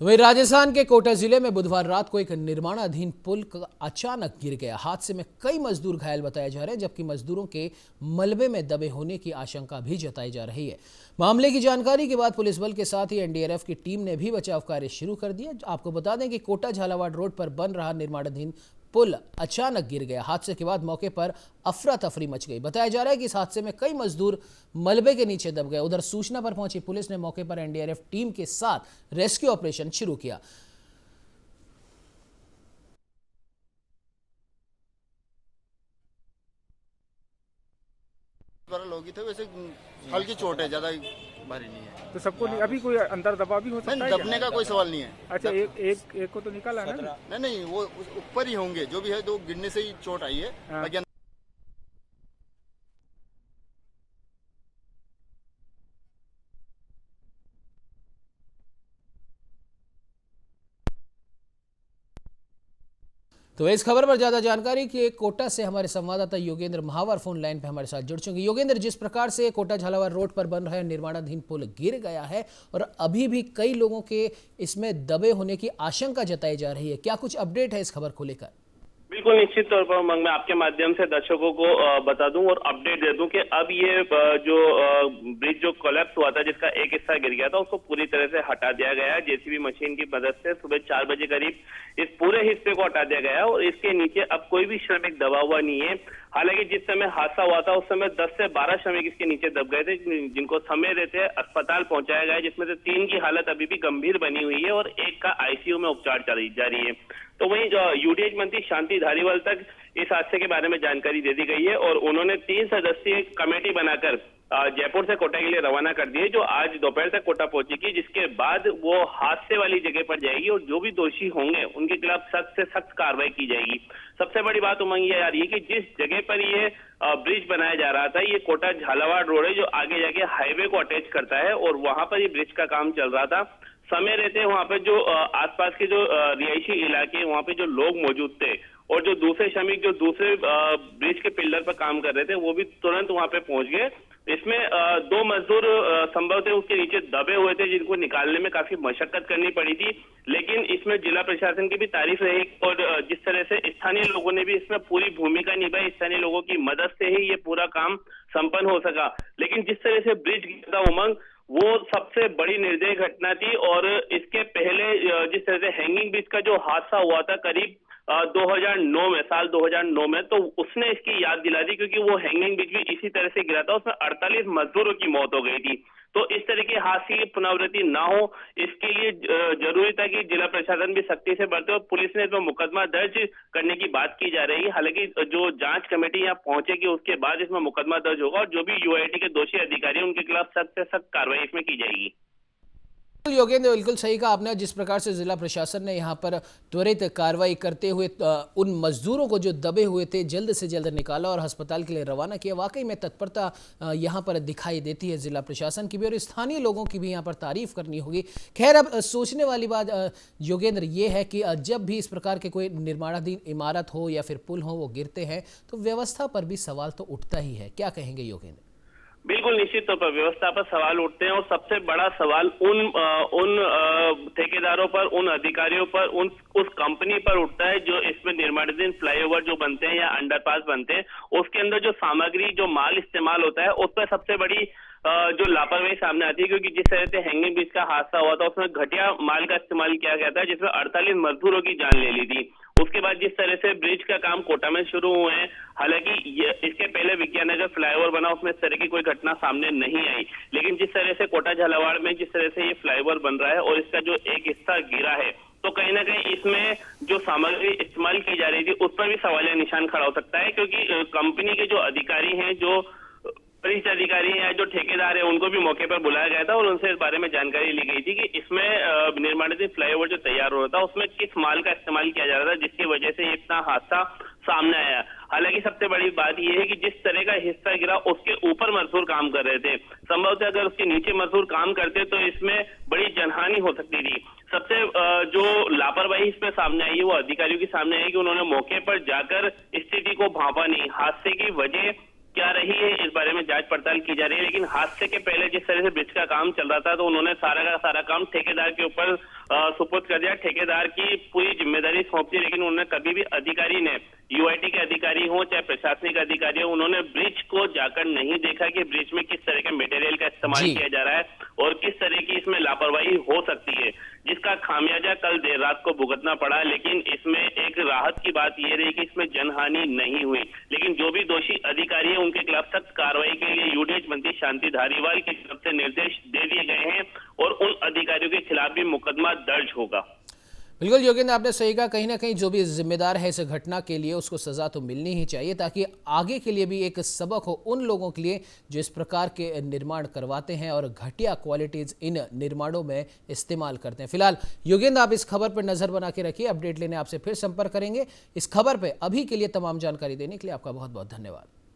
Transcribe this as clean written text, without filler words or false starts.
तो वहीं राजस्थान के कोटा जिले में बुधवार रात को एक निर्माणाधीन पुल अचानक गिर गया। हादसे में कई मजदूर घायल बताए जा रहे हैं, जबकि मजदूरों के मलबे में दबे होने की आशंका भी जताई जा रही है। मामले की जानकारी के बाद पुलिस बल के साथ ही एनडीआरएफ की टीम ने भी बचाव कार्य शुरू कर दिया। आपको बता दें कि कोटा झालावाड़ रोड पर बन रहा निर्माणाधीन पुल अचानक गिर गया। हादसे के बाद मौके पर अफरा तफरी मच गई। बताया जा रहा है कि इस हादसे में कई मजदूर मलबे के नीचे दब गए। उधर सूचना पर पहुंची पुलिस ने मौके पर एनडीआरएफ टीम के साथ रेस्क्यू ऑपरेशन शुरू किया। लोग थे, वैसे हल्की चोट है, ज्यादा भारी नहीं है। तो सबको अभी कोई अंदर दबा भी हो सकता है? दबने का कोई सवाल नहीं है। अच्छा, एक को तो निकाला ना? नहीं, वो ऊपर ही होंगे, जो भी है, तो गिरने से ही चोट आई है। हाँ। तो इस खबर पर ज्यादा जानकारी के कोटा से हमारे संवाददाता योगेंद्र महावर फोन लाइन पे हमारे साथ जुड़ चुके हैं। योगेंद्र, जिस प्रकार से कोटा झालावाड़ रोड पर बन रहा निर्माणाधीन पुल गिर गया है और अभी भी कई लोगों के इसमें दबे होने की आशंका जताई जा रही है, क्या कुछ अपडेट है इस खबर को लेकर? बिल्कुल निश्चित तौर पर उमंग, मैं आपके माध्यम से दर्शकों को बता दूं और अपडेट दे दूं कि अब ये जो ब्रिज जो कोलैप्स हुआ था, जिसका एक हिस्सा गिर गया था, उसको पूरी तरह से हटा दिया गया है। जेसीबी मशीन की मदद से सुबह 4 बजे करीब इस पूरे हिस्से को हटा दिया गया है और इसके नीचे अब कोई भी श्रमिक दबा हुआ नहीं है। हालांकि जिस समय हादसा हुआ था उस समय 10 से 12 श्रमिक इसके नीचे दब गए थे, जिनको समय रहते अस्पताल पहुंचाया गया है, जिसमें से 3 की हालत अभी भी गंभीर बनी हुई है और एक का आईसीयू में उपचार जारी है। तो वहीं यूडीएच मंत्री शांति धारीवाल तक इस हादसे के बारे में जानकारी दे दी गई है और उन्होंने 3 सदस्यीय कमेटी बनाकर जयपुर से कोटा के लिए रवाना कर दी है, जो आज दोपहर तक कोटा पहुंचेगी, जिसके बाद वो हादसे वाली जगह पर जाएगी और जो भी दोषी होंगे उनके खिलाफ सख्त से सख्त कार्रवाई की जाएगी। सबसे बड़ी बात उमंग ये आ रही है कि जिस जगह पर ये ब्रिज बनाया जा रहा था, ये कोटा झालावाड़ रोड है, जो आगे जाके हाईवे को अटैच करता है और वहां पर ये ब्रिज का काम चल रहा था। समय रहते वहां पे जो आसपास के जो रिहायशी इलाके, वहां पे जो लोग मौजूद थे और जो दूसरे श्रमिक जो दूसरे ब्रिज के पिलर पर काम कर रहे थे, वो भी तुरंत वहां पे पहुंच गए। इसमें 2 मजदूर संभव थे उसके नीचे दबे हुए थे, जिनको निकालने में काफी मशक्कत करनी पड़ी थी, लेकिन इसमें जिला प्रशासन की भी तारीफ रही और जिस तरह से स्थानीय लोगों ने भी इसमें पूरी भूमिका निभाई, स्थानीय लोगों की मदद से ही ये पूरा काम संपन्न हो सका। लेकिन जिस तरह से ब्रिज गिरा था उमंग, वो सबसे बड़ी निर्दयी घटना थी और इसके पहले जिस तरह से हैंगिंग ब्रिज का जो हादसा हुआ था करीब 2009 में, साल 2009 में, तो उसने इसकी याद दिला दी, क्योंकि वो हैंगिंग ब्रिज भी इसी तरह से गिरा था, उसमें 48 मजदूरों की मौत हो गई थी। तो इस तरह के हादसे की पुनरावृत्ति ना हो, इसके लिए जरूरी था कि जिला प्रशासन भी सख्ती से बरते और पुलिस ने इसमें मुकदमा दर्ज करने की बात की जा रही है। हालांकि जो जांच कमेटी यहाँ पहुंचेगी उसके बाद इसमें मुकदमा दर्ज होगा और जो भी यूआईटी के दोषी अधिकारी उनके खिलाफ सख्त से सख्त कार्रवाई इसमें की जाएगी। योगेंद्र, बिल्कुल सही कहा आपने। जिस प्रकार से जिला प्रशासन ने यहाँ पर त्वरित कार्रवाई करते हुए उन मजदूरों को जो दबे हुए थे जल्द से जल्द निकाला और अस्पताल के लिए रवाना किया, वाकई में तत्परता यहाँ पर दिखाई देती है जिला प्रशासन की भी और स्थानीय लोगों की भी यहाँ पर तारीफ करनी होगी। खैर, अब सोचने वाली बात योगेंद्र ये है कि जब भी इस प्रकार के कोई निर्माणाधीन इमारत हो या फिर पुल हो वो गिरते हैं तो व्यवस्था पर भी सवाल तो उठता ही है। क्या कहेंगे योगेंद्र? बिल्कुल निश्चित तौर पर व्यवस्था पर सवाल उठते हैं और सबसे बड़ा सवाल उन ठेकेदारों पर, उन अधिकारियों पर, उस कंपनी पर उठता है जो इसमें निर्माणाधीन फ्लाईओवर जो बनते हैं या अंडरपास बनते हैं, उसके अंदर जो सामग्री, जो माल इस्तेमाल होता है, उस पर सबसे बड़ी जो लापरवाही सामने आती है। क्योंकि जिस तरह से हैंगिंग ब्रिज का हादसा हुआ था उसमें घटिया माल का इस्तेमाल किया गया था, जिसमें 48 मजदूरों की जान ले ली थी। उसके बाद जिस तरह से ब्रिज का काम कोटा में शुरू हुए हैं, हालांकि इसके पहले विज्ञान नगर फ्लाईओवर बना, उसमें इस तरह की कोई घटना सामने नहीं आई, लेकिन जिस तरह से कोटा झालावाड़ में जिस तरह से ये फ्लाईओवर बन रहा है और इसका जो एक हिस्सा गिरा है, तो कहीं ना कहीं इसमें जो सामग्री इस्तेमाल की जा रही थी उस पर भी सवालिया निशान खड़ा हो सकता है। क्योंकि कंपनी के जो अधिकारी हैं, जो वरिष्ठ अधिकारी हैं, जो ठेकेदार है, उनको भी मौके पर बुलाया गया था और उनसे इस बारे में जानकारी ली गई थी कि इसमें निर्माणाधीन फ्लाईओवर जो तैयार हो रहा था उसमें किस माल का इस्तेमाल किया जा रहा था, जिसकी वजह से इतना हादसा सामने आया। हालांकि सबसे बड़ी बात यह है कि जिस तरह का हिस्सा गिरा उसके ऊपर मजदूर काम कर रहे थे, संभवतः अगर उसके नीचे मजदूर काम करते तो इसमें बड़ी जनहानि हो सकती थी। सबसे जो लापरवाही इसमें सामने आई है वो अधिकारियों के सामने है कि उन्होंने मौके पर जाकर स्थिति को भांपा नहीं। हादसे की वजह क्या रही है इस बारे में जांच पड़ताल की जा रही है, लेकिन हादसे के पहले जिस तरह से ब्रिज का काम चल रहा था तो उन्होंने सारा का सारा काम ठेकेदार के ऊपर सुपुर्द कर दिया, ठेकेदार की पूरी जिम्मेदारी सौंप दी, लेकिन उन्होंने कभी भी अधिकारी ने, यूआईटी के अधिकारी हो चाहे प्रशासनिक अधिकारी हो, उन्होंने ब्रिज को जाकर नहीं देखा कि ब्रिज में किस तरह के मटेरियल का इस्तेमाल किया जा रहा है और किस तरह की इसमें लापरवाही हो सकती है, जिसका खामियाजा कल देर रात को भुगतना पड़ा। लेकिन इसमें एक राहत की बात यह रही कि इसमें जनहानि नहीं हुई, लेकिन जो भी दोषी अधिकारी है उनके खिलाफ सख्त कार्रवाई के लिए यूडीएच मंत्री शांति धारीवाल की तरफ से निर्देश दे दिए गए हैं और उन अधिकारियों के खिलाफ भी मुकदमा दर्ज होगा। बिल्कुल योगेंद्र, आपने सही कहा, कहीं ना कहीं जो भी जिम्मेदार है इस घटना के लिए उसको सजा तो मिलनी ही चाहिए, ताकि आगे के लिए भी एक सबक हो उन लोगों के लिए जो इस प्रकार के निर्माण करवाते हैं और घटिया क्वालिटीज इन निर्माणों में इस्तेमाल करते हैं। फिलहाल योगेंद्र, आप इस खबर पर नजर बना के रखिए, अपडेट लेने आपसे फिर संपर्क करेंगे। इस खबर पर अभी के लिए तमाम जानकारी देने के लिए आपका बहुत बहुत धन्यवाद।